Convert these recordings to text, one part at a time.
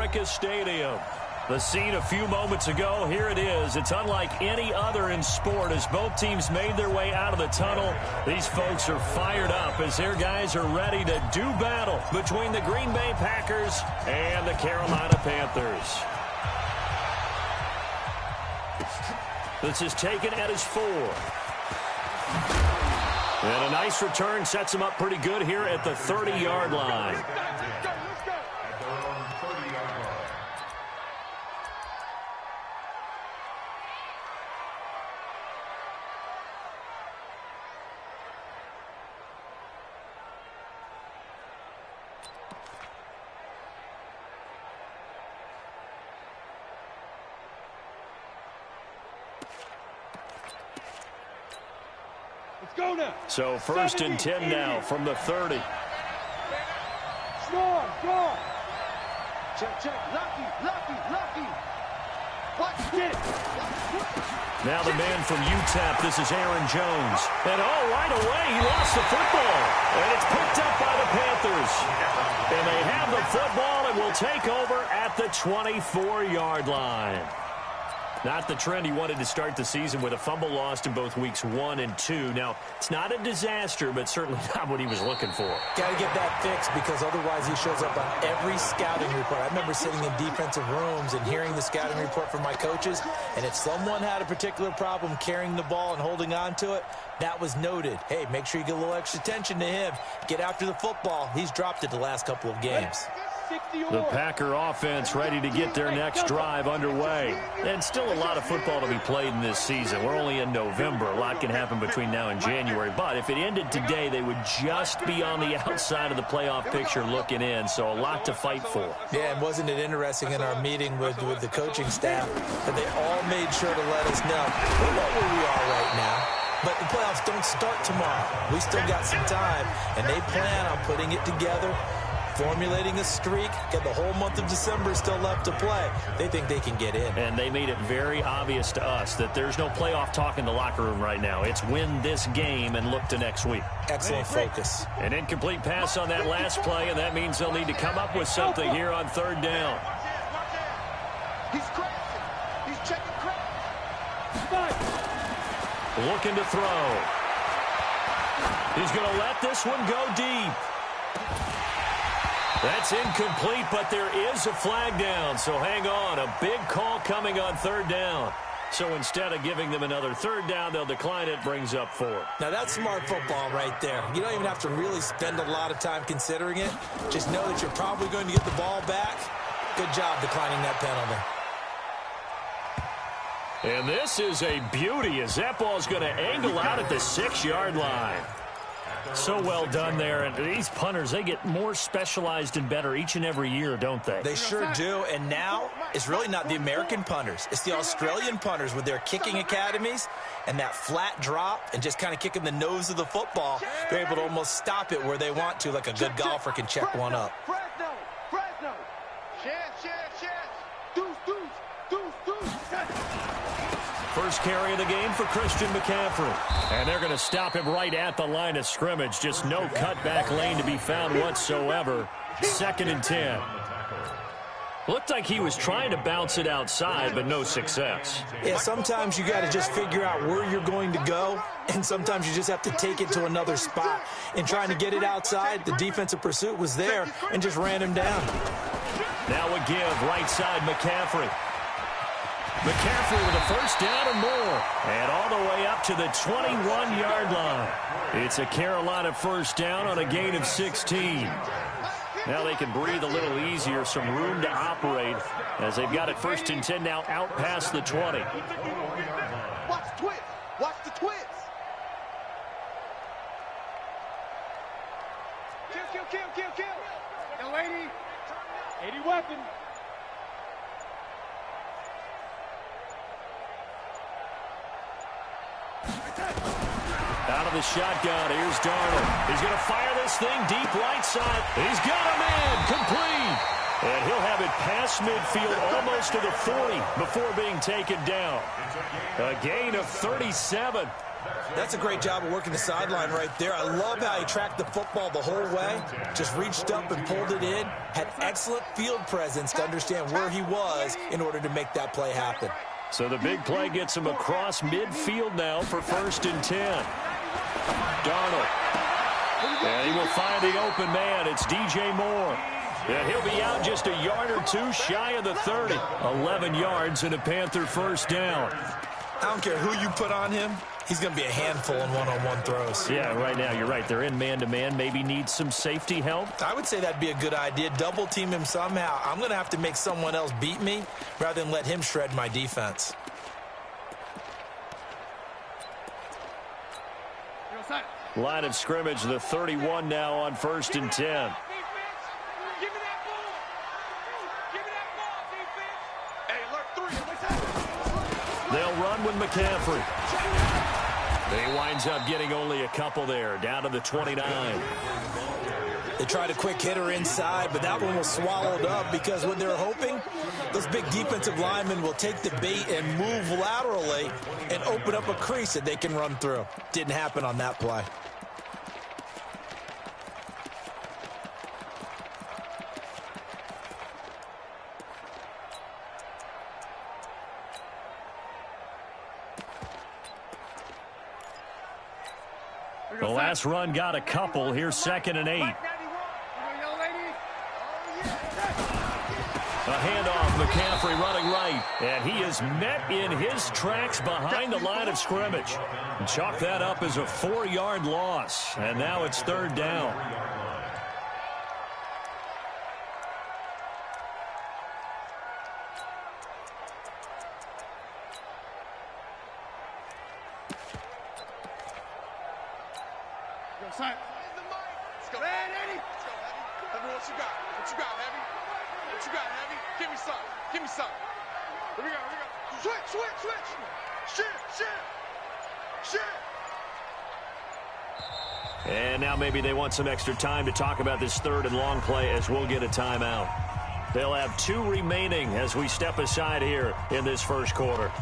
America Stadium. The scene a few moments ago, here it is. It's unlike any other in sport as both teams made their way out of the tunnel. These folks are fired up as their guys are ready to do battle between the Green Bay Packers and the Carolina Panthers. This is taken at his 4. And a nice return sets him up pretty good here at the 30-yard line. So 1st and 10 now from the 30. Score. Check. Lucky. Watch it. Now the man from UTEP, this is Aaron Jones. And right away, he lost the football. And it's picked up by the Panthers. And they have the football and will take over at the 24-yard line. Not the trend he wanted to start the season with a fumble lost in both weeks 1 and 2. Now, it's not a disaster, but certainly not what he was looking for. Got to get that fixed because otherwise he shows up on every scouting report. I remember sitting in defensive rooms and hearing the scouting report from my coaches, and if someone had a particular problem carrying the ball and holding on to it, that was noted. Hey, make sure you get a little extra attention to him. Get after the football. He's dropped it the last couple of games. The Packer offense ready to get their next drive underway. And still a lot of football to be played in this season. We're only in November. A lot can happen between now and January. But if it ended today, they would just be on the outside of the playoff picture looking in. So a lot to fight for. Yeah, and wasn't it interesting in our meeting with the coaching staff that they all made sure to let us know we know where we are right now. But the playoffs don't start tomorrow. We still got some time, and they plan on putting it together, formulating a streak, get the whole month of December still left to play. They think they can get in. And they made it very obvious to us that there's no playoff talk in the locker room right now. It's win this game and look to next week. Excellent focus. An incomplete pass on that last play, and that means they'll need to come up with something here on 3rd down. He's crashing. He's checking crash. Looking to throw. He's going to let this one go deep. That's incomplete, but there is a flag down, so hang on. A big call coming on 3rd down. So instead of giving them another 3rd down, they'll decline it, brings up 4th. Now that's smart football right there. You don't even have to really spend a lot of time considering it. Just know that you're probably going to get the ball back. Good job declining that penalty. And this is a beauty as that ball's going to angle out at the 6-yard line. So well done there. And these punters, they get more specialized and better each and every year, don't they? They sure do. And now it's really not the American punters. It's the Australian punters with their kicking academies and that flat drop and just kind of kicking the nose of the football. They're able to almost stop it where they want to, like a good golfer can check one up. Fresno. Chance. Deuce. First carry of the game for Christian McCaffrey. And they're going to stop him right at the line of scrimmage. Just no cutback lane to be found whatsoever. 2nd and 10. Looked like he was trying to bounce it outside, but no success. Yeah, sometimes you got to just figure out where you're going to go, and sometimes you just have to take it to another spot. In trying to get it outside, the defensive pursuit was there and just ran him down. Now a give, right side McCaffrey. McCaffrey with a 1st down and more. And all the way up to the 21-yard line. It's a Carolina 1st down on a gain of 16. Now they can breathe a little easier, some room to operate as they've got it 1st and 10 now out past the 20. Watch the twist. Kill. Yo, 80 weapon. Out of the shotgun, here's Darnold. He's going to fire this thing deep right side. He's got a man, complete. And he'll have it past midfield almost to the 40 before being taken down. A gain of 37. That's a great job of working the sideline right there. I love how he tracked the football the whole way, just reached up and pulled it in, had excellent field presence to understand where he was in order to make that play happen. So the big play gets him across midfield now for 1st and 10. Darnold. And he will find the open man. It's DJ Moore. And he'll be out just a yard or two shy of the 30. 11 yards and a Panther first down. I don't care who you put on him. He's going to be a handful in one-on-one throws. Yeah, right now, you're right. They're in man-to-man. Maybe needs some safety help. I would say that'd be a good idea. Double team him somehow. I'm going to have to make someone else beat me rather than let him shred my defense. Line of scrimmage, the 31 now on 1st and 10. They'll run with McCaffrey. He winds up getting only a couple there, down to the 29. They tried a quick hitter inside, but that one was swallowed up because what they're hoping, those big defensive linemen will take the bait and move laterally and open up a crease that they can run through. Didn't happen on that play. The last run got a couple. Here's 2nd and 8. A handoff, McCaffrey running right. And he is met in his tracks behind the line of scrimmage. Chalk that up as a 4-yard loss. And now it's 3rd down. Let's go. Man, Eddie. Let's go, Heavy. Heavy, what you got? What you got, Heavy? What you got, Heavy? Give me some. Give me some. Here we go. Here we go. Switch, switch, switch. Shit. And now maybe they want some extra time to talk about this 3rd and long play as we'll get a timeout. They'll have 2 remaining as we step aside here in this first quarter.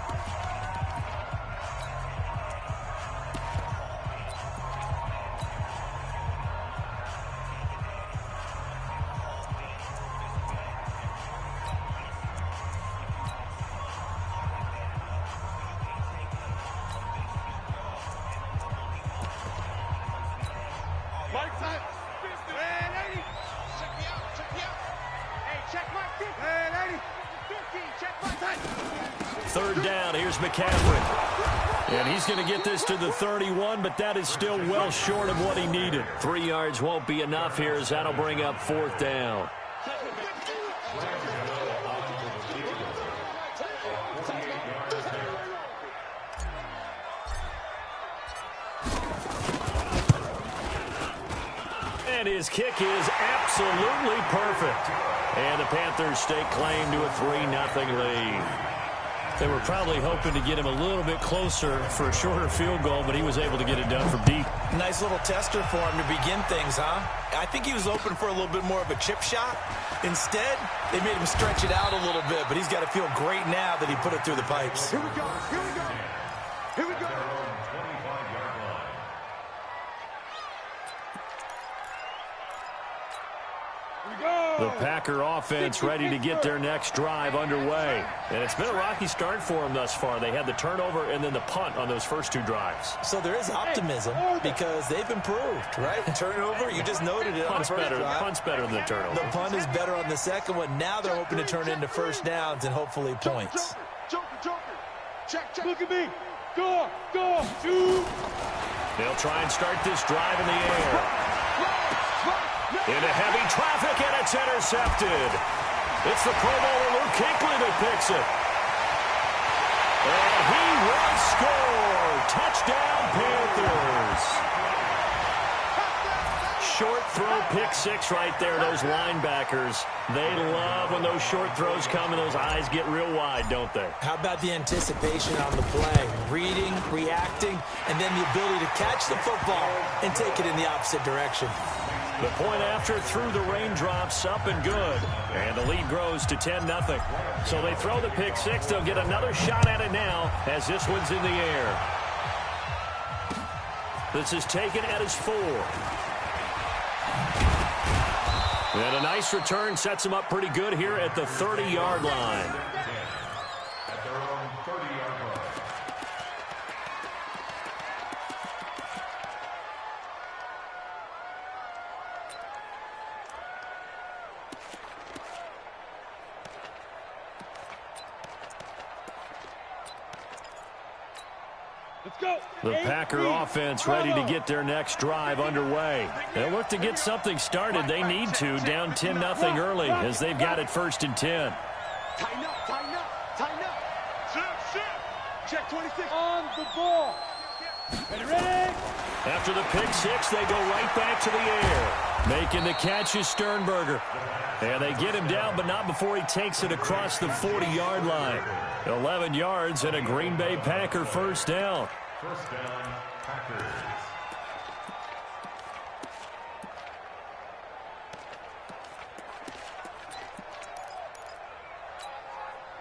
McCaffrey. And he's going to get this to the 31, but that is still well short of what he needed. 3 yards won't be enough here as that'll bring up 4th down. And his kick is absolutely perfect. And the Panthers stake claim to a 3-0 lead. They were probably hoping to get him a little bit closer for a shorter field goal, but he was able to get it done from deep. Nice little tester for him to begin things, huh? I think he was open for a little bit more of a chip shot. Instead, they made him stretch it out a little bit, but he's got to feel great now that he put it through the pipes. Here we go. Here we go. Here we go. The Packer offense ready to get their next drive underway. And it's been a rocky start for them thus far. They had the turnover and then the punt on those first 2 drives. So there is optimism because they've improved, right? Turnover, you just noted it on the first drive. Punt's better than the turnover. The punt is better on the second one. Now they're hoping to turn into first downs and hopefully points. Joker. Check. Look at me. Go. 2. They'll try and start this drive in the air. Into heavy traffic, and it's intercepted. It's the Pro Bowler Luke Kuechly that picks it. And he will score. Touchdown, Panthers. Short throw, pick 6 right there. Those linebackers, they love when those short throws come and those eyes get real wide, don't they? How about the anticipation on the play? Reading, reacting, and then the ability to catch the football and take it in the opposite direction. The point after through the raindrops, up and good. And the lead grows to 10-0. So they throw the pick 6. They'll get another shot at it now as this one's in the air. This is taken at his 4. And a nice return sets him up pretty good here at the 30-yard line. At their own 30-yard line. The Packer offense ready to get their next drive underway. They'll look to get something started. They need to, down 10-0 early as they've got it 1st and 10. Tighten up, tighten up, tighten up. Shift. Check 26. On the ball. Ready? After the pick 6, they go right back to the air. Making the catch is Sternberger. And they get him down, but not before he takes it across the 40-yard line. 11 yards and a Green Bay Packer first down. First down, Packers.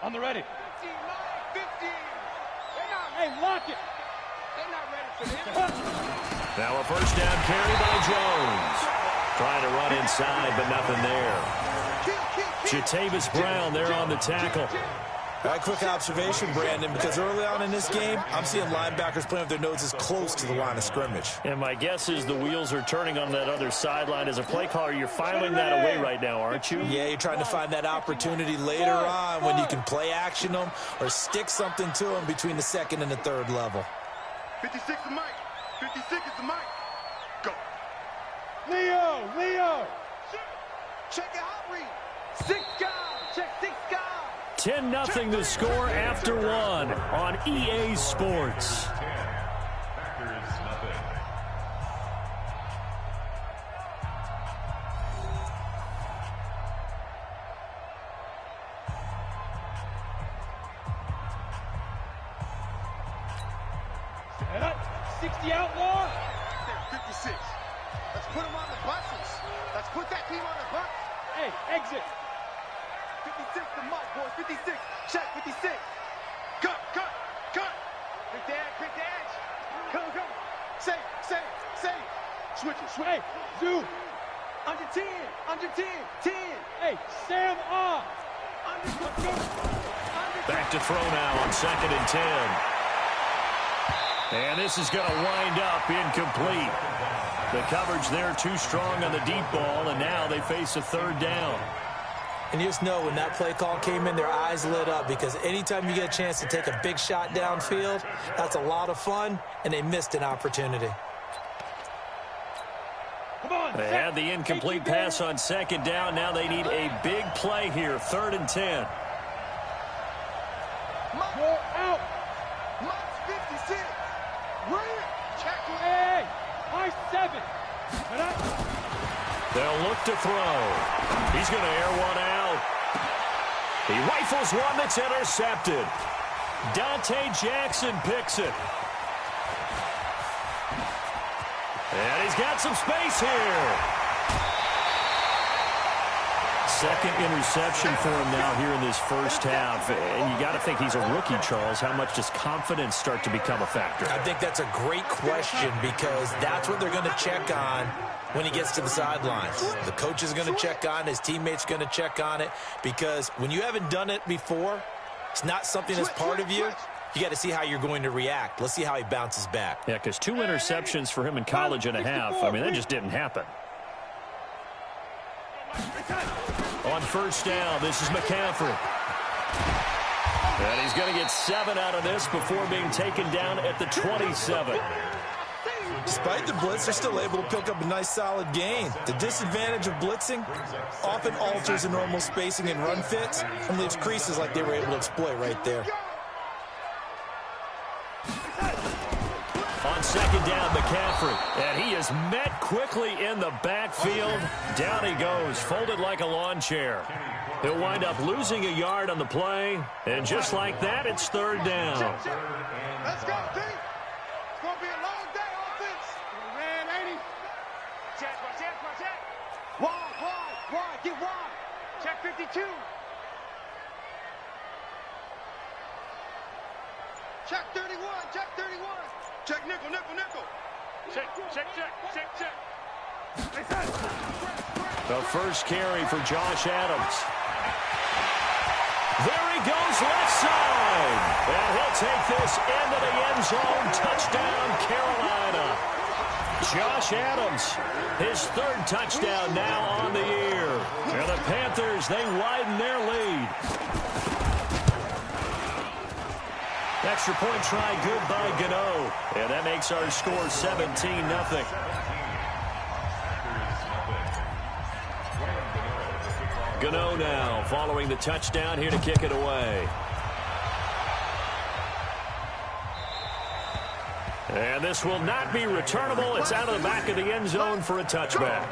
On the ready. 15. Hey, lock it. They're not ready for this. Now a first down carry by Jones. Trying to run inside, but nothing there. Jatavis Brown there on the tackle. All right, quick observation, Brandon, because early on in this game, I'm seeing linebackers playing with their noses close to the line of scrimmage. And my guess is the wheels are turning on that other sideline. As a play caller, you're filing that away right now, aren't you? Yeah, you're trying to find that opportunity later on when you can play action them or stick something to them between the 2nd and the 3rd level. 56 is Mike. 56 is the Mike. Go. Leo. Check it out, read. 6 guys. Check 6 guys. 10-0 the score after 1 on EA Sports. 10. Packers, nothing. Set up. 60 outlaw. 56. Let's put them on the buses. Let's put that team on the bus. Hey, exit. 56 to Mike, boys. 56. Check 56. Cut. Quick the edge. Come. Say. Switch it. Hey, zoom. Under 10. 10. Hey, Sam off. Under 10. Back to throw now on 2nd and 10. And this is going to wind up incomplete. The coverage there too strong on the deep ball, and now they face a 3rd down. And you just know when that play call came in, their eyes lit up because anytime you get a chance to take a big shot downfield, that's a lot of fun, and they missed an opportunity. Come on. They had the incomplete pass on 2nd down. Now they need a big play here, 3rd and 10. Go out. Mike's 56. Ryan. Check it. Hey, high 7. They'll look to throw. He's going to air one out. He rifles one that's intercepted. Dante Jackson picks it. And he's got some space here. 2nd interception for him now here in this first half. And you got to think he's a rookie, Charles. How much does confidence start to become a factor? I think that's a great question because that's what they're going to check on when he gets to the sidelines. The coach is going to check on it. His teammates going to check on it because when you haven't done it before, it's not something that's part of you. You got to see how you're going to react. Let's see how he bounces back. Yeah, because 2 interceptions for him in college and a half. I mean, that just didn't happen. On 1st down, this is McCaffrey. And he's going to get 7 out of this before being taken down at the 27. Despite the blitz, they're still able to pick up a nice solid gain. The disadvantage of blitzing often alters the normal spacing and run fits and leaves creases like they were able to exploit right there. On 2nd down, McCaffrey. And he is met quickly in the backfield. Down he goes, folded like a lawn chair. He'll wind up losing a yard on the play. And just like that, it's 3rd down. Let's go, D. It's going to be a long day offense. Ran 80. Check. Wide. Get wide. Check 52. Check 31. Check nickel. Check. The first carry for Josh Adams. There he goes left side. And he'll take this into the end zone. Touchdown, Carolina. Josh Adams, his third touchdown now on the year. And the Panthers, they widen their lead. Extra point try good by Gywu. And that makes our score 17-0. Gywu now following the touchdown here to kick it away. And this will not be returnable. It's out of the back of the end zone for a touchback.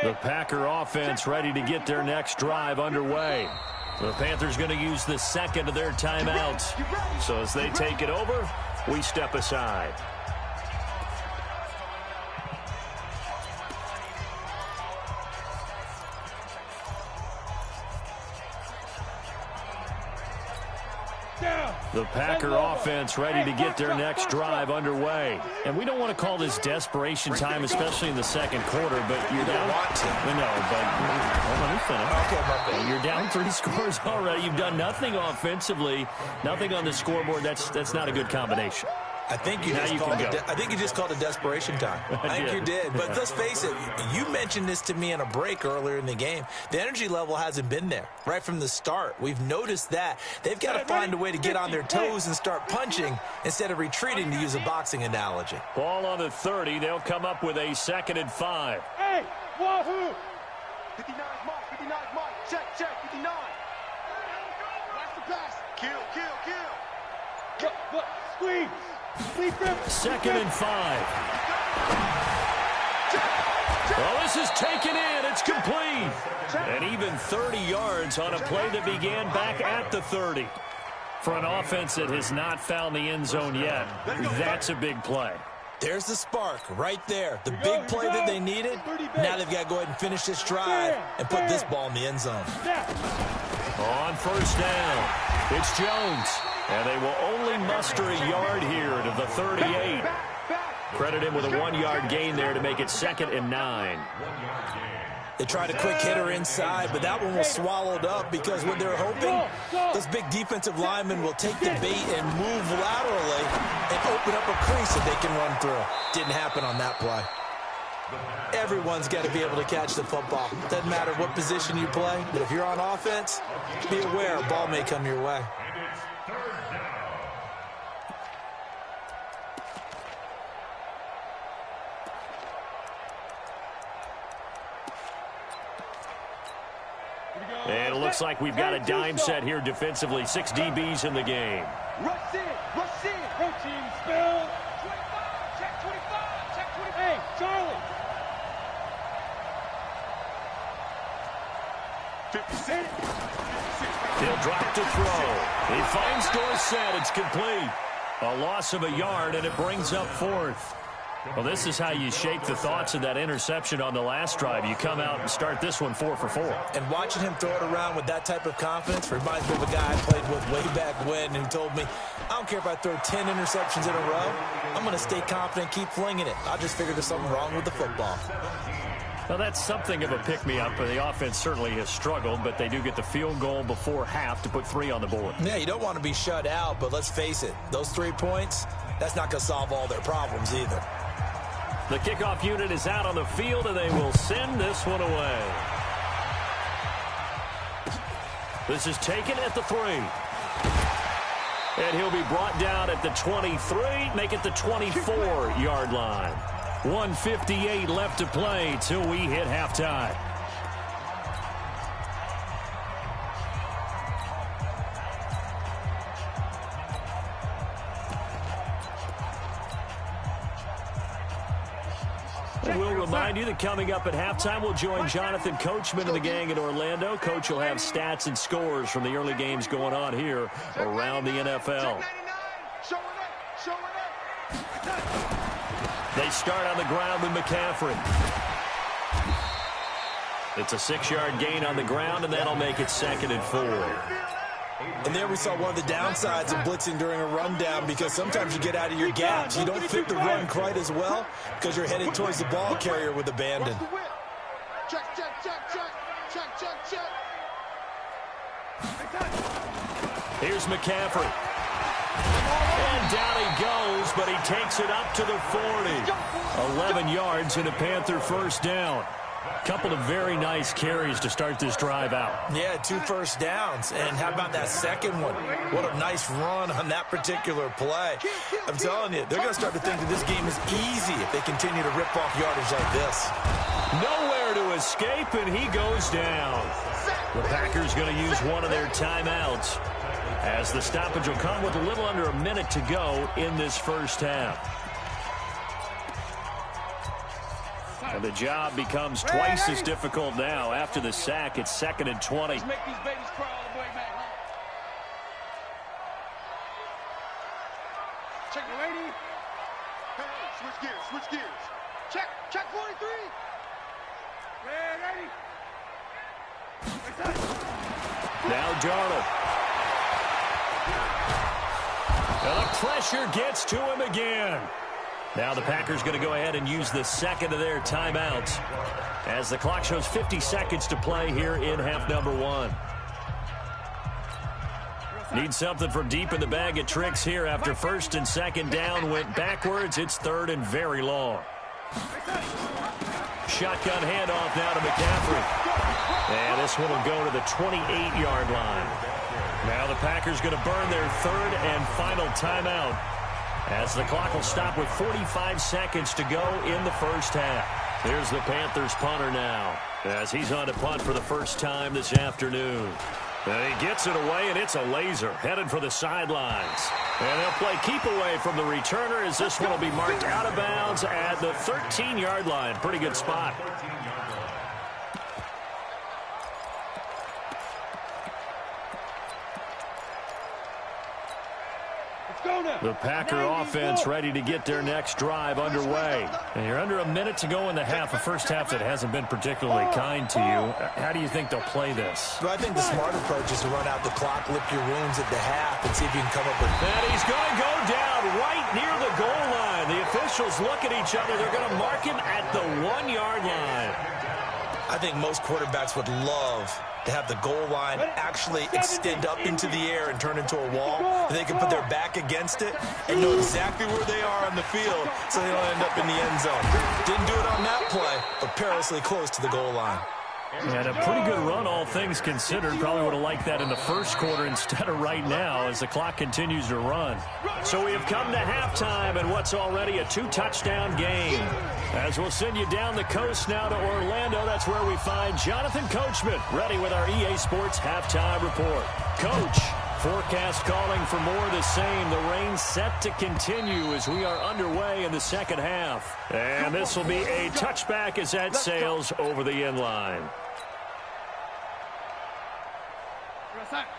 The Packer offense ready to get their next drive underway. The Panthers going to use the second of their timeouts. So as they take it over, we step aside. The Packer offense ready to get their next drive underway. And we don't want to call this desperation time, especially in the second quarter, but you're down. Let me finish. Okay, my bad. You're down 3 scores already. You've done nothing offensively, nothing on the scoreboard. That's not a good combination. I think you just called it desperation time. I think you did. But let's face it, you mentioned this to me in a break earlier in the game. The energy level hasn't been there right from the start. We've noticed that. They've got to find a way to get on their toes and start punching instead of retreating, to use a boxing analogy. Ball on the 30. They'll come up with a 2nd and 5. Hey, wahoo! 59 mark. Check, 59. Watch the pass. Kill. Squeeze! 2nd and 5. Well, this is taken in. It's complete. And even 30 yards on a play that began back at the 30. For an offense that has not found the end zone yet, that's a big play. There's the spark right there. The big play that they needed. Now they've got to go ahead and finish this drive and put this ball in the end zone. On first down, it's Jones. And they will only muster a yard here to the 38. Credit him with a 1-yard gain there to make it 2nd and 9. They tried a quick hitter inside, but that one was swallowed up because what they're hoping, those big defensive linemen will take the bait and move laterally and open up a crease that they can run through. Didn't happen on that play. Everyone's got to be able to catch the football. Doesn't matter what position you play, but if you're on offense, be aware a ball may come your way. And it looks like we've got a dime set here defensively. 6 DBs in the game. Rush in. Protein spill. 25. Check 25. Hey, Charlie. 56. He'll drop to throw. He finds Dorsett. It's complete. A loss of a yard, and it brings up 4th. Well, this is how you shape the thoughts of that interception on the last drive. You come out and start this one 4 for 4. And watching him throw it around with that type of confidence reminds me of a guy I played with way back when who told me, I don't care if I throw 10 interceptions in a row. I'm going to stay confident, keep flinging it. I just figured there's something wrong with the football. Well, that's something of a pick-me-up. The offense certainly has struggled, but they do get the field goal before half to put 3 on the board. Yeah, you don't want to be shut out, but let's face it, those 3 points, that's not going to solve all their problems either. The kickoff unit is out on the field, and they will send this one away. This is taken at the 3. And he'll be brought down at the 23, make it the 24-yard line. 1:58 left to play till we hit halftime. remind you that coming up at halftime, we'll join Jonathan Coachman and the gang in Orlando. Coach will have stats and scores from the early games going on here around the NFL. They start on the ground with McCaffrey. It's a 6-yard gain on the ground, and that'll make it 2nd and 4. And there we saw one of the downsides of blitzing during a rundown, because sometimes you get out of your gaps. You don't fit the run quite as well because you're headed towards the ball carrier with abandon. Check, check, check, check, check, check, check. Here's McCaffrey. And down he goes, but he takes it up to the 40. 11 yards and a Panther first down. Couple of very nice carries to start this drive out. Yeah, 2 first downs. And how about that second one? What a nice run on that particular play. I'm telling you, they're going to start to think that this game is easy if they continue to rip off yardage like this. Nowhere to escape, and he goes down. The Packers going to use one of their timeouts, as the stoppage will come with a little under a minute to go in this first half. And the job becomes twice as difficult now. After the sack, it's 2nd and 20. Let's make these babies cry all the way back, huh? Check the lady. Hey, switch gears, switch gears. Check, check 43. Ready? Now Darnold. And the pressure gets to him again. Now the Packers going to go ahead and use the second of their timeouts as the clock shows 50 seconds to play here in half number 1. Need something from deep in the bag of tricks here after 1st and 2nd down went backwards. It's 3rd and very long. Shotgun handoff now to McCaffrey. And this one will go to the 28-yard line. Now the Packers going to burn their 3rd and final timeout, as the clock will stop with 45 seconds to go in the first half. Here's the Panthers punter now, as he's on to punt for the first time this afternoon. And he gets it away, and it's a laser headed for the sidelines. And they'll play keep away from the returner, as this one will be marked out of bounds at the 13-yard line. Pretty good spot. The Packer offense ready to get their next drive underway. And you're under a minute to go in the half, a first half that hasn't been particularly kind to you. How do you think they'll play this? Well, I think the smart approach is to run out the clock, lick your wounds at the half, and see if you can come up with... And he's going to go down right near the goal line. The officials look at each other. They're going to mark him at the 1-yard line. I think most quarterbacks would love to have the goal line actually extend up into the air and turn into a wall. They can put their back against it and know exactly where they are on the field so they don't end up in the end zone. Didn't do it on that play, but perilously close to the goal line. And a pretty good run, all things considered. Probably would have liked that in the first quarter instead of right now as the clock continues to run. So we have come to halftime and what's already a 2-touchdown game. As we'll send you down the coast now to Orlando, that's where we find Jonathan Coachman, ready with our EA Sports halftime report. Coach, forecast calling for more of the same. The rain set to continue as we are underway in the second half. And this will be a touchback as that sails over the end line.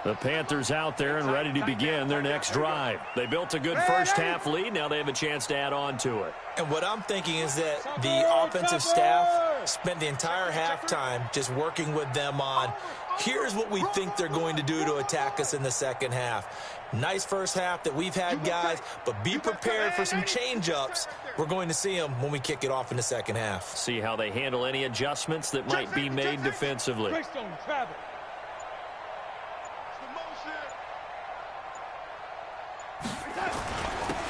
The Panthers out there and ready to begin their next drive. They built a good first half lead. Now they have a chance to add on to it. And what I'm thinking is that the offensive staff spent the entire halftime just working with them on, here's what we think they're going to do to attack us in the second half. Nice first half that we've had, guys, but be prepared for some change-ups. We're going to see them when we kick it off in the second half. See how they handle any adjustments that might be made defensively.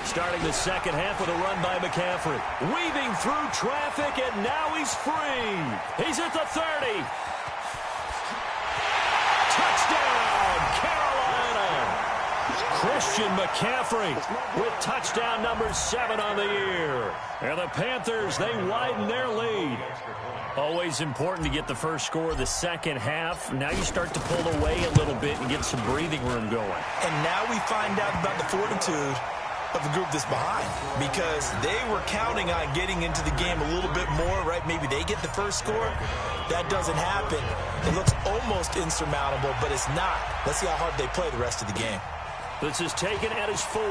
Starting the second half with a run by McCaffrey. Weaving through traffic, and now he's free. He's at the 30. Touchdown, Carolina. Christian McCaffrey with touchdown number 7 on the year. And the Panthers, they widen their lead. Always important to get the first score of the second half. Now you start to pull away a little bit and get some breathing room going. And now we find out about the fortitude of a group that's behind because they were counting on getting into the game a little bit more, right? Maybe they get the first score. That doesn't happen. It looks almost insurmountable, but it's not. Let's see how hard they play the rest of the game. This is taken at his 4.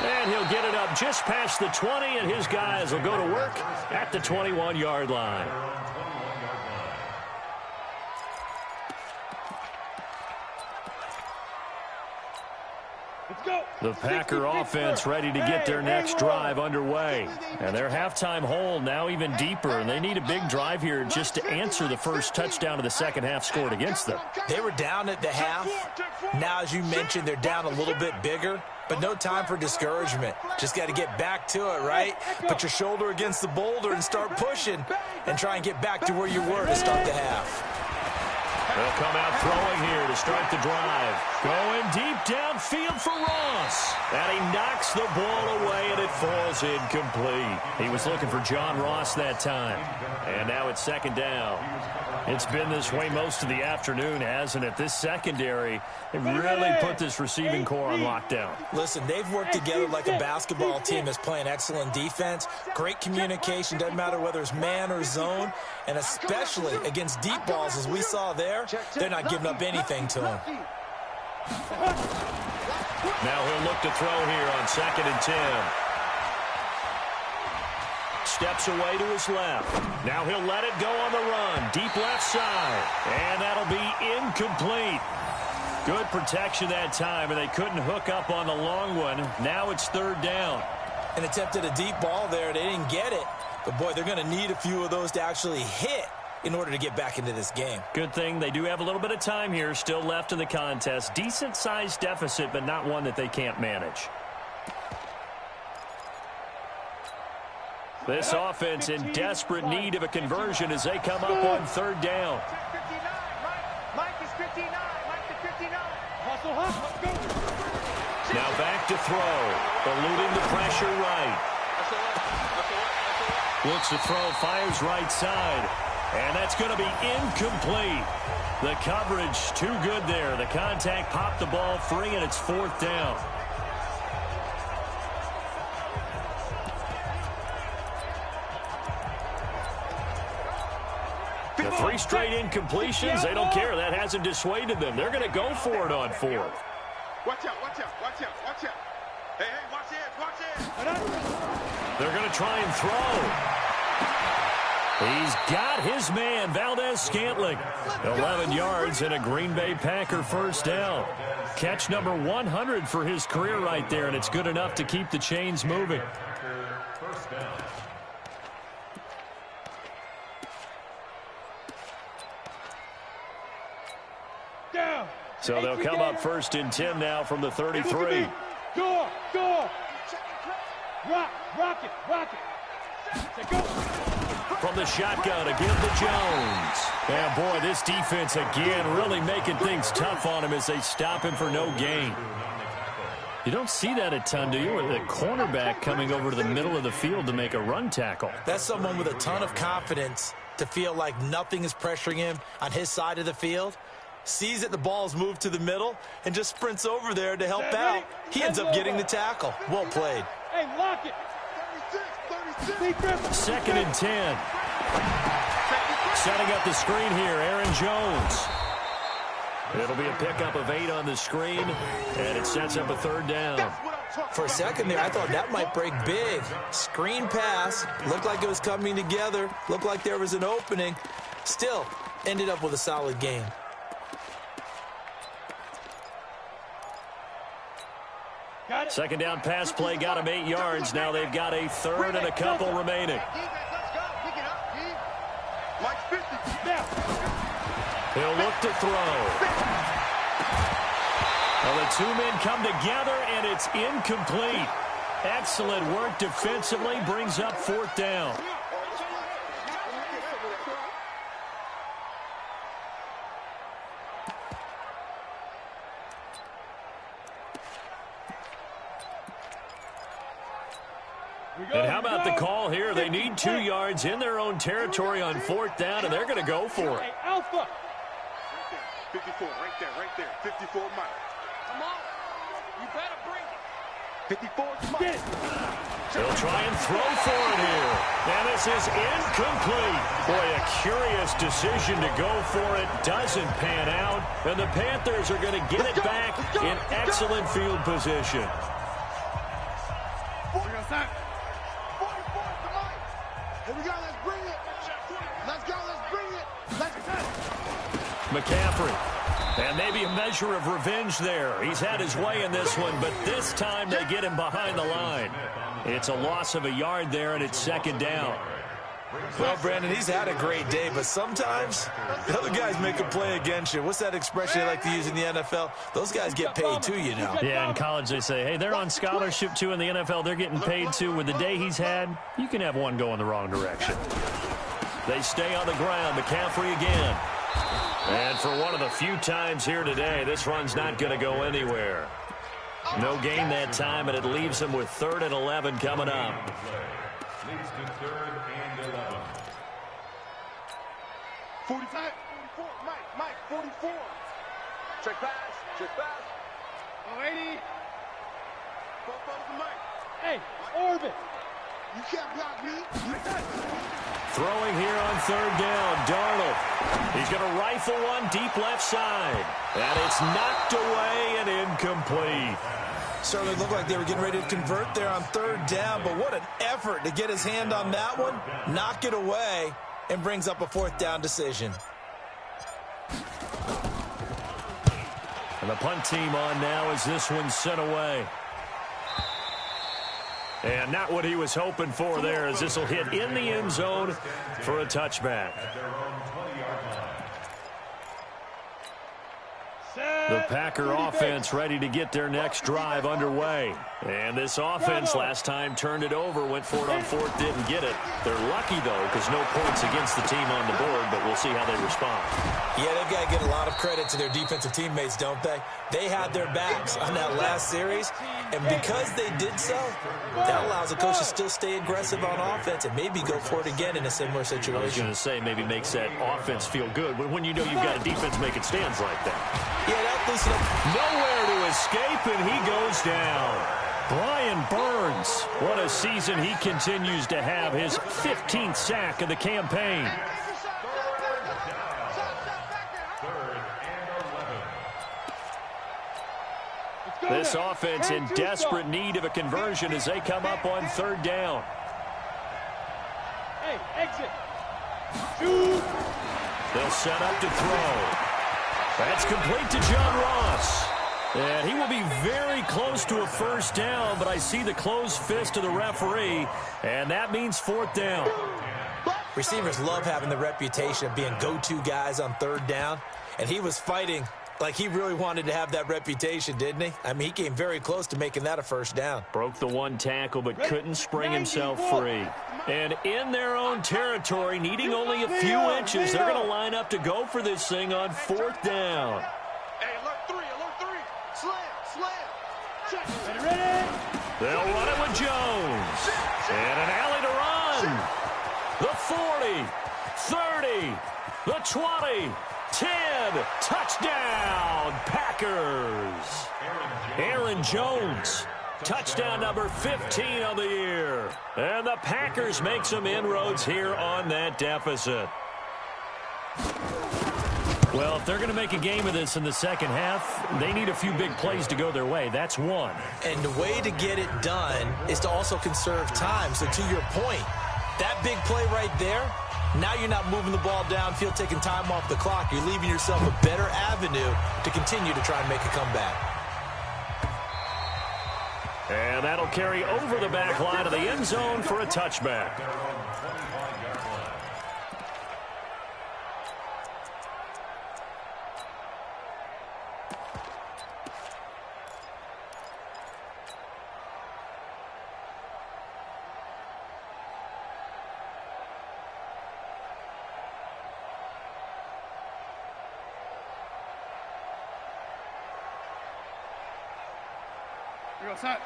And he'll get it up just past the 20, and his guys will go to work at the 21-yard line. The Packer offense ready to get their next drive underway. And their halftime hole now even deeper, and they need a big drive here just to answer the first touchdown of the second half scored against them. They were down at the half. Now, as you mentioned, they're down a little bit bigger, but no time for discouragement. Just got to get back to it, right? Put your shoulder against the boulder and start pushing and try and get back to where you were to start the half. They'll come out throwing here to start the drive. Going deep downfield for Ross. And he knocks the ball away, and it falls incomplete. He was looking for John Ross that time. And now it's second down. It's been this way most of the afternoon, hasn't it? This secondary, they really put this receiving core on lockdown. Listen, they've worked together like a basketball team that's playing excellent defense. Great communication, doesn't matter whether it's man or zone. And especially against deep balls, as we saw there, they're not giving up anything to him. Now he'll look to throw here on 2nd and 10. Steps away to his left. Now he'll let it go on the run. Deep left side. And that'll be incomplete. Good protection that time, and they couldn't hook up on the long one. Now it's 3rd down. And attempted a deep ball there. They didn't get it. But, boy, they're going to need a few of those to actually hit in order to get back into this game. Good thing they do have a little bit of time here still left in the contest. Decent-sized deficit, but not one that they can't manage. This offense in desperate need of a conversion as they come up on 3rd down. Mike is 59. Mike is 59. Hustle, hustle. Now back to throw. Eluding the pressure right. Looks to throw, fires right side. And that's going to be incomplete. The coverage too good there. The contact popped the ball free, and it's 4th down. The 3 straight incompletions, they don't care. That hasn't dissuaded them. They're going to go for it on 4th. Watch out, watch out, watch out, watch out. Hey, watch it. They're going to try and throw. He's got his man, Valdez-Scantling. 11 yards and a Green Bay Packer first down. Catch number 100 for his career right there, and it's good enough to keep the chains moving. So they'll come up 1st and 10 now from the 33. Go, go. Rock it. Go. From the shotgun again to Jones. And boy, this defense again really making things tough on him as they stop him for no gain. You don't see that a ton, do you? With a cornerback coming over to the middle of the field to make a run tackle. That's someone with a ton of confidence to feel like nothing is pressuring him on his side of the field. Sees that the ball's moved to the middle and just sprints over there to help out. He ends up getting the tackle. Well played. Hey, lock it. 2nd and 10. Setting up the screen here, Aaron Jones. It'll be a pickup of 8 on the screen, and it sets up a 3rd down. For a second there, I thought that might break big. Screen pass. Looked like it was coming together. Looked like there was an opening. Still, ended up with a solid game. Second down pass play got him 8 yards. Now they've got a 3rd and a couple remaining. He'll look to throw. Well, the 2 men come together, and it's incomplete. Excellent work defensively. Brings up 4th down. And how about the call here? They need 2 yards in their own territory on 4th down, and they're going to go for it. Hey, Alpha. 54, right there, 54 Mike. Come on. You better bring it. 54 is Mike. He'll try and throw for it here. And this is incomplete. Boy, a curious decision to go for it. Doesn't pan out. And the Panthers are going to get it back in excellent field position. 44 to Mike. Here we go. Let's bring it. Let's go. Let's bring it. Let's go. McCaffrey. And maybe a measure of revenge there. He's had his way in this one, but this time they get him behind the line. It's a loss of a yard there, and it's second down. Well, Brandon, he's had a great day, but sometimes the other guys make a play against you. What's that expression they like to use in the NFL? Those guys get paid too, you know. Yeah, in college they say, hey, they're on scholarship too. In the NFL, they're getting paid too. With the day he's had, you can have one go in the wrong direction. They stay on the ground. McCaffrey again. And for one of the few times here today, this run's not going to go anywhere. No gain that time, and it leaves him with 3rd and 11 coming up. Leads to 3rd and 11. 45. 44. Mike. 44. Check pass. Check pass. 80. 44 to Mike. Hey, orbit. You can't block me. Throwing here on 3rd down, Darnold. He's going to rifle one deep left side. And it's knocked away and incomplete. Certainly looked like they were getting ready to convert there on 3rd down, but what an effort to get his hand on that one, knock it away, and brings up a 4th down decision. And the punt team on now as this one's sent away. And not what he was hoping for there, as this will hit in the end zone for a touchback. The Packer offense ready to get their next drive underway. And this offense last time turned it over, went for it on 4th, didn't get it. They're lucky, though, because no points against the team on the board, but we'll see how they respond. Yeah, they've got to give a lot of credit to their defensive teammates, don't they? They had their backs on that last series, and because they did so, that allows the coach to still stay aggressive on offense and maybe go for it again in a similar situation. I was going to say maybe makes that offense feel good, but when you know you've got a defense making stands like that. Yeah, that loosen up. Nowhere to escape, and he goes down. Brian Burns, what a season he continues to have, his 15th sack of the campaign. This offense in desperate need of a conversion as they come up on 3rd down. Hey, exit. Shoot. They'll set up to throw. That's complete to John Ross. And he will be very close to a 1st down, but I see the closed fist of the referee, and that means 4th down. Receivers love having the reputation of being go-to guys on 3rd down, and he was fighting like he really wanted to have that reputation, didn't he? I mean, he came very close to making that a 1st down. Broke the one tackle, but couldn't spring himself free. And in their own territory, needing only a few inches, they're going to line up to go for this thing on 4th down. Hey, alert 3. Slam. Check. Ready? They'll run it with Jones. And an alley to run. The 40, 30, the 20, 10. Touchdown, Packers. Aaron Jones. Touchdown number 15 of the year. And the Packers make some inroads here on that deficit. Well, if they're going to make a game of this in the second half, they need a few big plays to go their way. That's one. And the way to get it done is to also conserve time. So to your point, that big play right there, now you're not moving the ball downfield, taking time off the clock. You're leaving yourself a better avenue to continue to try and make a comeback. And that'll carry over the back line of the end zone for a touchback.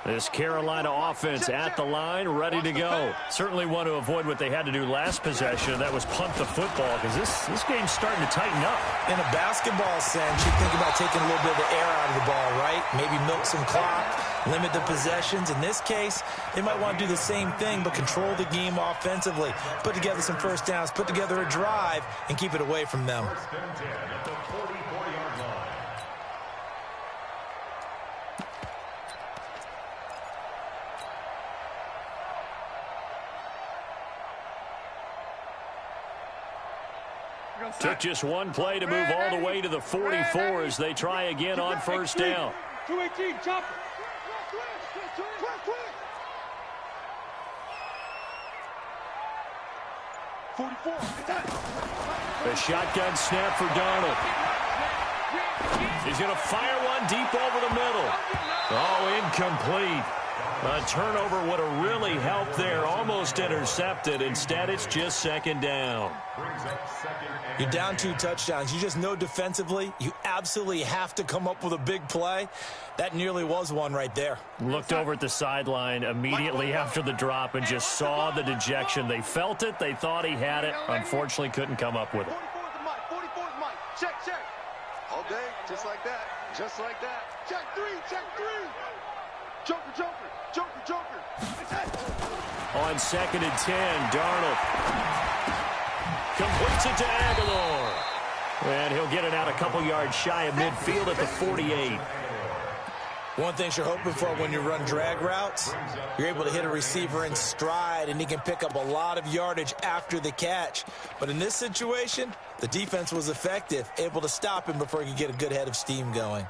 This Carolina offense at the line, ready to go. Certainly want to avoid what they had to do last possession, and that was punt the football, because this game's starting to tighten up. In a basketball sense, you think about taking a little bit of the air out of the ball, right? Maybe milk some clock. Limit the possessions. In this case, they might want to do the same thing, but control the game offensively. Put together some first downs, put together a drive, and keep it away from them. First and 10 at the 44-yard line. Took just one play to move all the way to the 44 as they try again on first down. 218, chopper. 44. A shotgun snap for Darnold. He's going to fire one deep over the middle. Oh, incomplete. A turnover would have really helped there. Almost intercepted. Instead, it's just second down. You're down 2 touchdowns. You just know defensively you absolutely have to come up with a big play. That nearly was one right there. Looked over at the sideline immediately after the drop and just saw the dejection. They felt it. They thought he had it. Unfortunately, couldn't come up with it. 44 is Mike. Check. All day, just like that. Just like that. Check 3. Joker. On second and 10, Darnold completes it to Aguilar. And he'll get it out a couple yards shy of midfield at the 48. One thing you're hoping for when you run drag routes, you're able to hit a receiver in stride, and he can pick up a lot of yardage after the catch. But in this situation, the defense was effective, able to stop him before he could get a good head of steam going.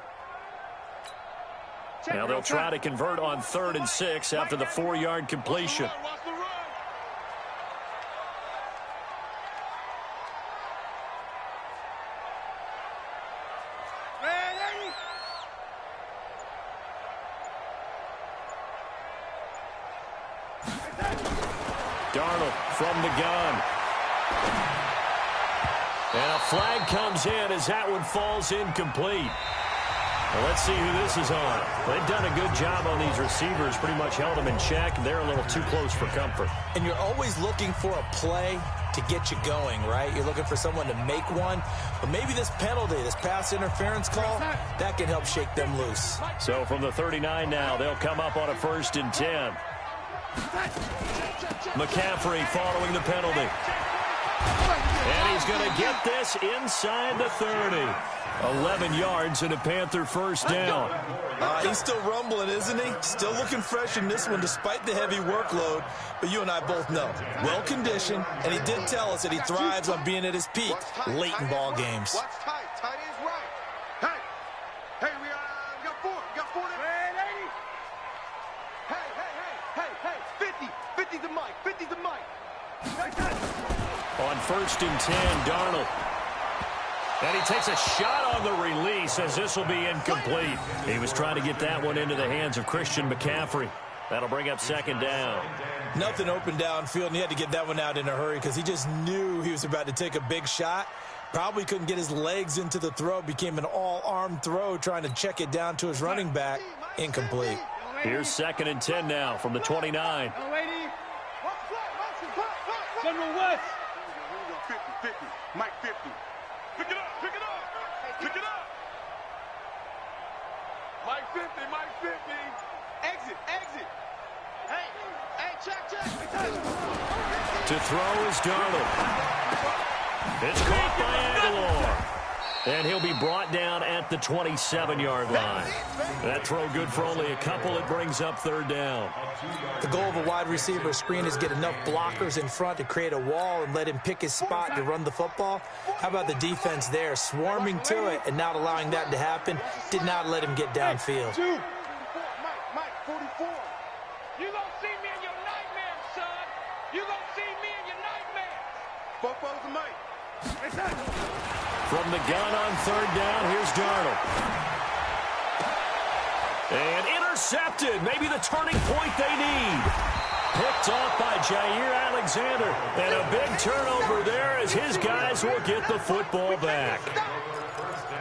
Now they'll try to convert on 3rd and 6 after the 4-yard completion. Darnold from the gun. And a flag comes in as that one falls incomplete. Well, let's see who this is on. They've done a good job on these receivers, pretty much held them in check. They're a little too close for comfort. And you're always looking for a play to get you going, right? You're looking for someone to make one. But maybe this penalty, this pass interference call, that can help shake them loose. So from the 39 now, they'll come up on a 1st and 10. McCaffrey following the penalty. And he's going to get this inside the 30. 11 yards and a Panther first down. He's still rumbling, isn't he? Still looking fresh in this one despite the heavy workload. But you and I both know, well-conditioned, and he did tell us that he thrives on being at his peak late in ball games. Watch tight. Tight is right. Hey, we got 4. We got 4 there. Hey. 50 to Mike. 50 to Mike. On 1st and 10, Darnold. And he takes a shot on the release as this will be incomplete. He was trying to get that one into the hands of Christian McCaffrey. That'll bring up 2nd down. Nothing open downfield, and he had to get that one out in a hurry because he just knew he was about to take a big shot. Probably couldn't get his legs into the throw. Became an all-arm throw trying to check it down to his running back. Incomplete. Here's 2nd and 10 now from the 29. General West. 50. Mike 50. Pick it up. Mike 50. Exit. Hey, check. To throw is Darnold. It's caught by Aguilar. And he'll be brought down at the 27-yard line. That throw good for only a couple. It brings up 3rd down. The goal of a wide receiver screen is get enough blockers in front to create a wall and let him pick his spot to run the football. How about the defense there, swarming to it and not allowing that to happen? Did not let him get downfield. Mike 44. You gonna see me in your nightmares, son. You gonna see me in your nightmares. Football's the Mike. From the gun on 3rd down, here's Darnold. And intercepted. Maybe the turning point they need. Picked off by Jair Alexander. And a big turnover there as his guys will get the football back.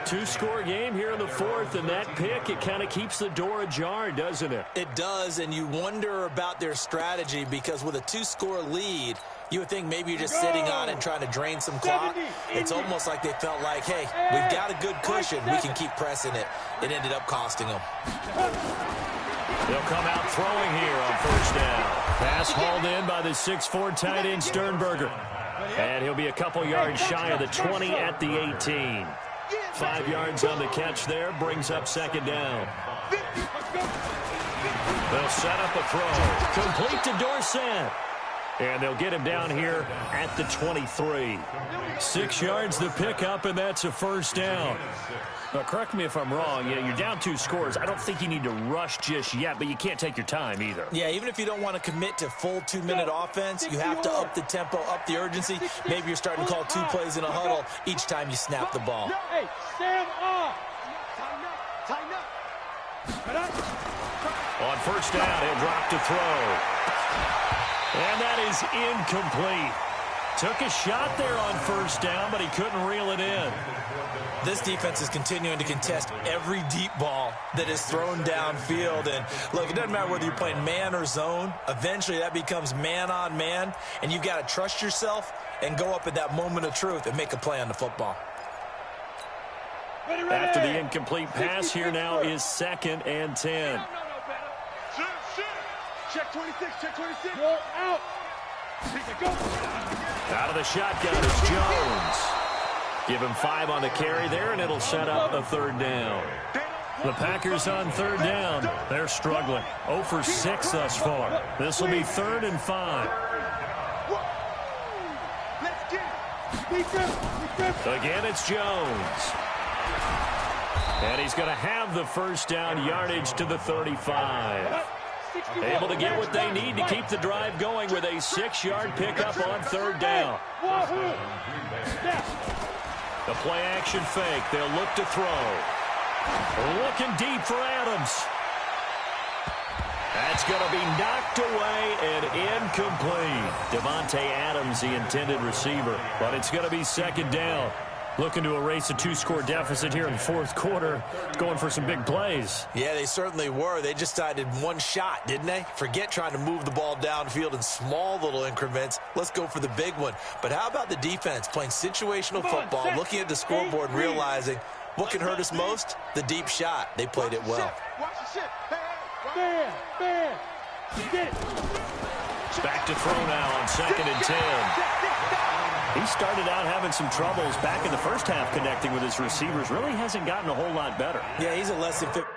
2-score game here in the 4th, and that pick, it kind of keeps the door ajar, doesn't it? It does, and you wonder about their strategy because with a 2-score lead, you would think maybe you're just sitting on it and trying to drain some clock. It's almost like they felt like, hey, we've got a good cushion. We can keep pressing it. It ended up costing them. They'll come out throwing here on first down. Pass hauled in by the 6'4" tight end Sternberger. And he'll be a couple yards shy of the 20 at the 18. 5 yards on the catch there, brings up second down. They'll set up a throw. Complete to Dorsett. And they'll get him down here at the 23. 6 yards the pickup, and that's a first down. Now, correct me if I'm wrong. You're down 2 scores. I don't think you need to rush just yet, but you can't take your time either. Yeah, even if you don't want to commit to full 2-minute offense, you have to up the tempo, up the urgency. Maybe you're starting to call 2 plays in a huddle each time you snap the ball. Hey, stand up. Tighten up. On first down, he'll drop to throw. And that is incomplete. Took a shot there on first down, but he couldn't reel it in. This defense is continuing to contest every deep ball that is thrown downfield. And, look, it doesn't matter whether you're playing man or zone. Eventually, that becomes man-on-man, and you've got to trust yourself and go up at that moment of truth and make a play on the football. After the incomplete pass, here now is 2nd and 10. Check 26, check 26. Go out. Go. Out of the shotgun is Jones. Give him 5 on the carry there, and it'll set up a third down. The Packers on third down. They're struggling. 0 for 6 thus far. This will be 3rd and 5. Again, it's Jones. And he's going to have the first down, yardage to the 35. Able to get what they need to keep the drive going with a 6-yard pickup on third down. The play action fake. They'll look to throw. Looking deep for Adams. That's going to be knocked away and incomplete. Devontae Adams, the intended receiver. But it's going to be second down. Looking to erase a 2-score deficit here in the fourth quarter. Going for some big plays. Yeah, they certainly were. They just decided one shot, didn't they? Forget trying to move the ball downfield in small little increments. Let's go for the big one. But how about the defense playing situational football, looking at the scoreboard and realizing what can hurt us most? The deep shot. They played it well. Back to throw now on 2nd and 10. He started out having some troubles back in the first half connecting with his receivers. Really hasn't gotten a whole lot better. Yeah, he's a less than 50.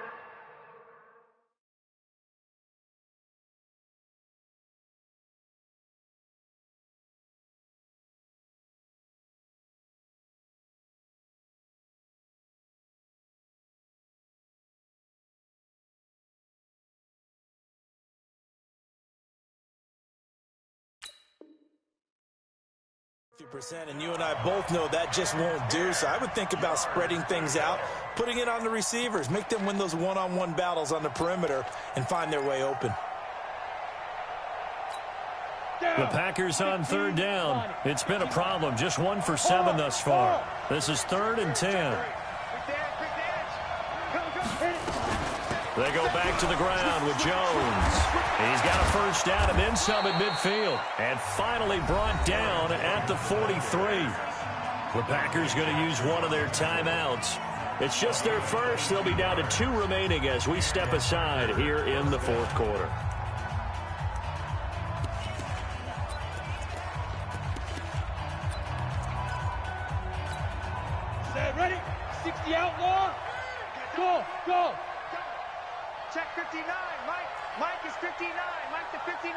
And you and I both know that just won't do. So I would think about spreading things out, putting it on the receivers, make them win those one-on-one battles on the perimeter and find their way open. The Packers on third down. It's been a problem. Just 1 for 7 thus far. This is 3rd and 10. They go back to the ground with Jones. He's got a first down and then some at midfield. And finally brought down at the 43. The Packers going to use one of their timeouts. It's just their first. They'll be down to 2 remaining as we step aside here in the fourth quarter. Ready? 60 outlaw. Go. Check 59, Mike. Mike is 59. Mike to 59.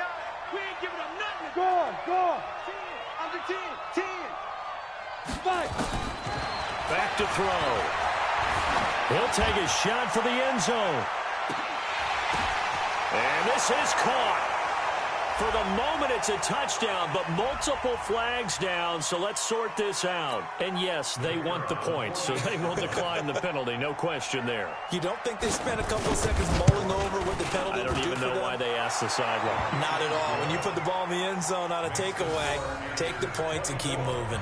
We ain't giving up nothing. Go. 10. Under 10. 10. 5. Back to throw. He'll take a shot for the end zone. And this is caught. For the moment, it's a touchdown, but multiple flags down, so let's sort this out. And yes, they want the points, so they will decline the penalty, no question there. You don't think they spent a couple of seconds mulling over what the penalty I don't even know why they asked the sideline. Not at all. When you put the ball in the end zone on a takeaway, take the points and keep moving.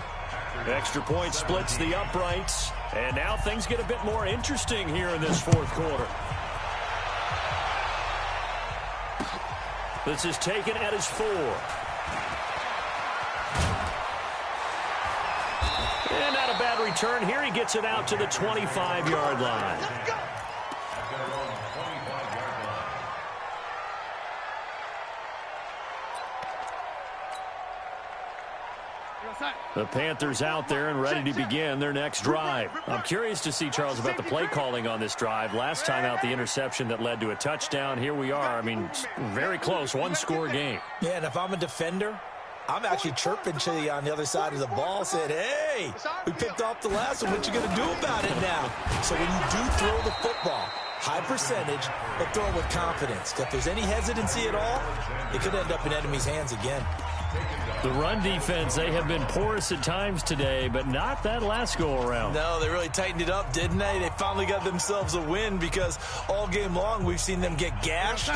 Extra point splits the uprights, and now things get a bit more interesting here in this fourth quarter. This is taken at his 4. And not a bad return here. He gets it out to the 25-yard line. The Panthers out there and ready to begin their next drive. I'm curious to see, Charles, about the play calling on this drive. Last time out, the interception that led to a touchdown. Here we are. I mean, very close, one-score game. Yeah, and if I'm a defender, I'm actually chirping to you on the other side of the ball, saying, hey, we picked off the last one. What you going to do about it now? So when you do throw the football, high percentage, but throw it with confidence. If there's any hesitancy at all, it could end up in enemy's hands again. The run defense, they have been porous at times today, but not that last go-around. No, they really tightened it up, didn't they? They finally got themselves a win because all game long we've seen them get gashed.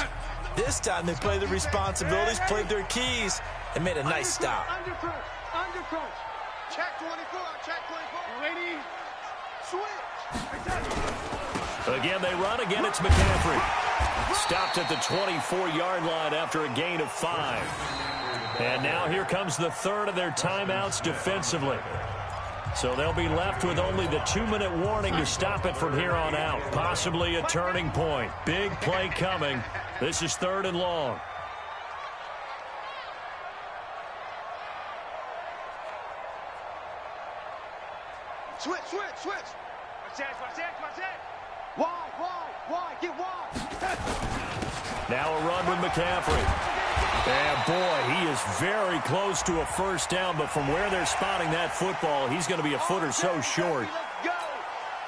This time they played their responsibilities, played their keys, and made a nice stop. Under crunch. Check 24, check 24. Ready, Switch. Again, they run. Again, it's McCaffrey. Stopped at the 24-yard line after a gain of 5. And now here comes the third of their timeouts defensively. So they'll be left with only the 2-minute warning to stop it from here on out. Possibly a turning point. Big play coming. This is 3rd and long. Switch. Watch that. Wide, get wide. Now a run with McCaffrey. And, boy, he is very close to a first down, but from where they're spotting that football, he's going to be a foot or so short.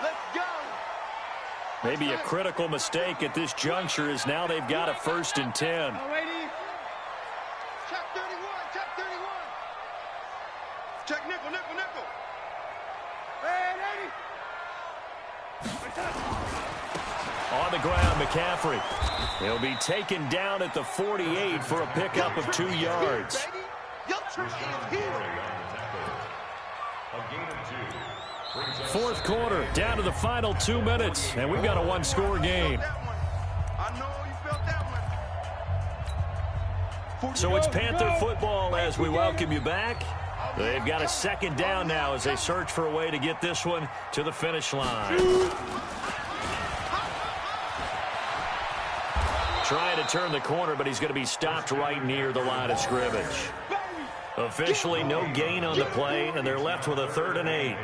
Let's go. Maybe a critical mistake at this juncture is now they've got a 1st and 10. Ready. Check 31. Check nickel. On the ground, McCaffrey. He'll be taken down at the 48 for a pickup of 2 yards. Fourth quarter, down to the final 2 minutes, and we've got a one-score game. I know you felt that one. So it's Panther football as we welcome you back. They've got a 2nd down now as they search for a way to get this one to the finish line. Trying to turn the corner, but he's going to be stopped right near the line of scrimmage. Officially, no gain on the play, and they're left with a 3rd and 8.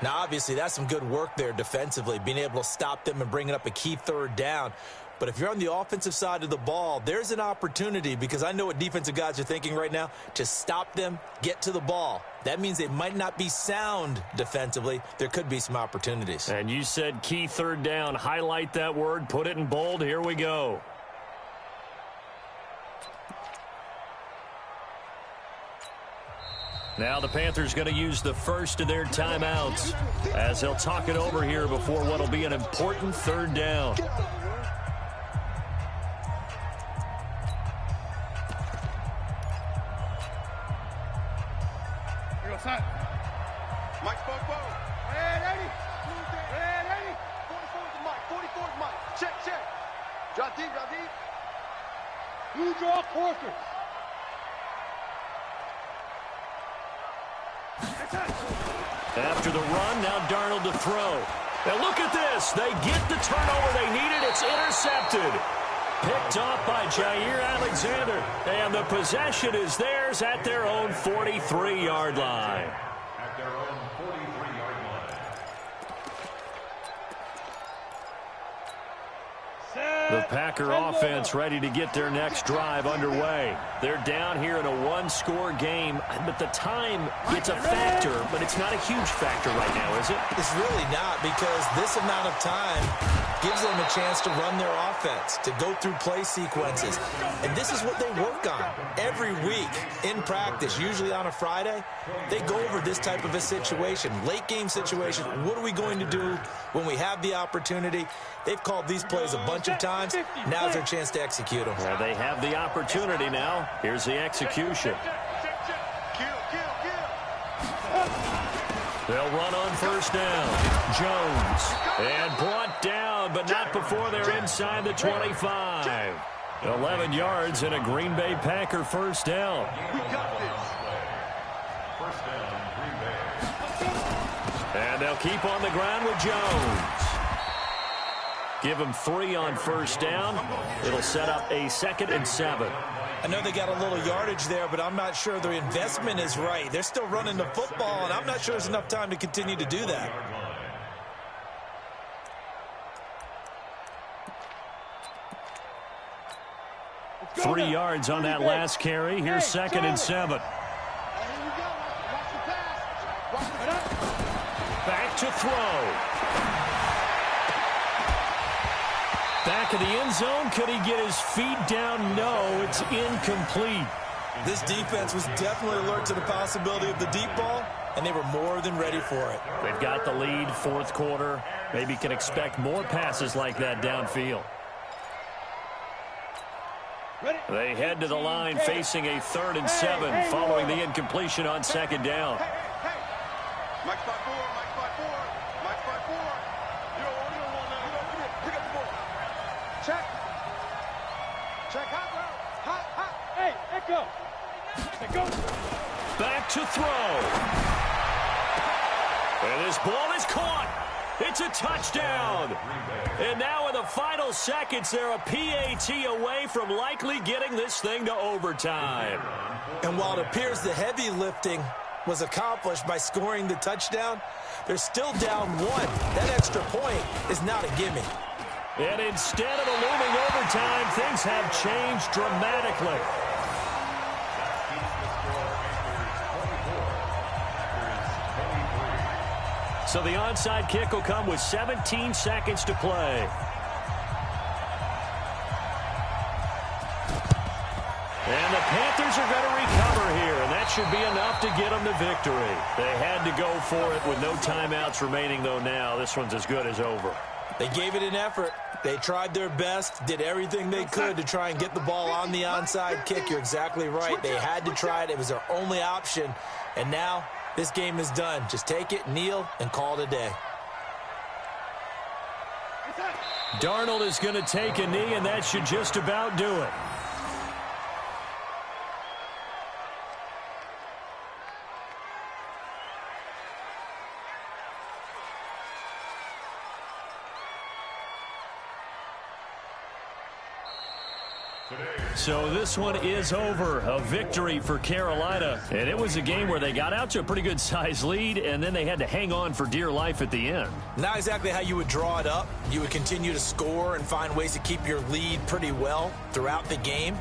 Now, obviously, that's some good work there defensively, being able to stop them and bringing up a key 3rd down. But if you're on the offensive side of the ball, there's an opportunity, because I know what defensive guys are thinking right now, to stop them, get to the ball. That means they might not be sound defensively. There could be some opportunities. And you said key 3rd down. Highlight that word. Put it in bold. Here we go. Now the Panthers going to use the first of their timeouts as they'll talk it over here before what will be an important 3rd down. Mike Spoke. Ready. 44 is Mike. Check. Drop deep. You draw quarter. After the run, now Darnold to throw. Now look at this. They get the turnover they needed. It's intercepted. Picked off by Jair Alexander. And the possession is theirs at their own 43-yard line. At their own 43-yard line. The Packer offense ready to get their next drive underway. They're down here in a one-score game, but the time, it's a factor, but it's not a huge factor right now, is it? It's really not, because this amount of time gives them a chance to run their offense, to go through play sequences. And this is what they work on every week in practice, usually on a Friday. They go over this type of a situation, late game situation. What are we going to do when we have the opportunity? They've called these plays a bunch of times. Now's their chance to execute them. Well, they have the opportunity now. Here's the execution. They'll run on first down. Jones. And brought down, but not before they're inside the 25. 11 yards and a Green Bay Packer first down. We got this. First down, Green Bay. And they'll keep on the ground with Jones. Give him 3 on first down. It'll set up a 2nd and 7. I know they got a little yardage there, but I'm not sure their investment is right. They're still running the football, and I'm not sure there's enough time to continue to do that. Three yards on that last carry. Here's 2nd and 7. Back to throw. Back of the end zone. Could he get his feet down? No, it's incomplete. This defense was definitely alert to the possibility of the deep ball, and they were more than ready for it. They've got the lead, 4th quarter. Maybe can expect more passes like that downfield. They head to the line facing a 3rd and 7 following the incompletion on 2nd down. Mike 5-4, Mike 5-4, Mike 5-4. You don't want that. You don't pick up the ball. Check. Check. Hot. Hey, Echo. Go. Back to throw. And this ball is caught. It's a touchdown. And now in the final seconds, they're a PAT away from likely getting this thing to overtime. And while it appears the heavy lifting was accomplished by scoring the touchdown, they're still down 1. That extra point is not a gimme. And instead of a looming overtime, things have changed dramatically. So the onside kick will come with 17 seconds to play. And the Panthers are going to recover here, and that should be enough to get them the victory. They had to go for it with no timeouts remaining, though now this one's as good as over. They gave it an effort. They tried their best, did everything they could to try and get the ball on the onside kick. You're exactly right. They had to try it. It was their only option. And now this game is done. Just take it, kneel, and call it a day. Darnold is going to take a knee, and that should just about do it. So this one is over. A victory for Carolina. And it was a game where they got out to a pretty good size lead, and then they had to hang on for dear life at the end. Not exactly how you would draw it up. You would continue to score and find ways to keep your lead pretty well throughout the game.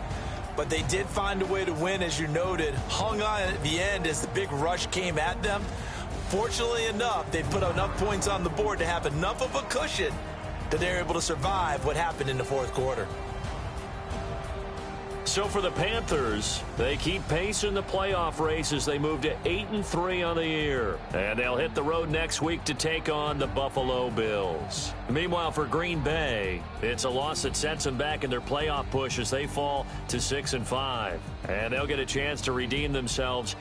But they did find a way to win, as you noted. Hung on at the end as the big rush came at them. Fortunately enough, they put enough points on the board to have enough of a cushion that they're able to survive what happened in the 4th quarter. So for the Panthers, they keep pace in the playoff race as they move to 8-3 on the year. And they'll hit the road next week to take on the Buffalo Bills. Meanwhile, for Green Bay, it's a loss that sets them back in their playoff push as they fall to 6-5. And they'll get a chance to redeem themselves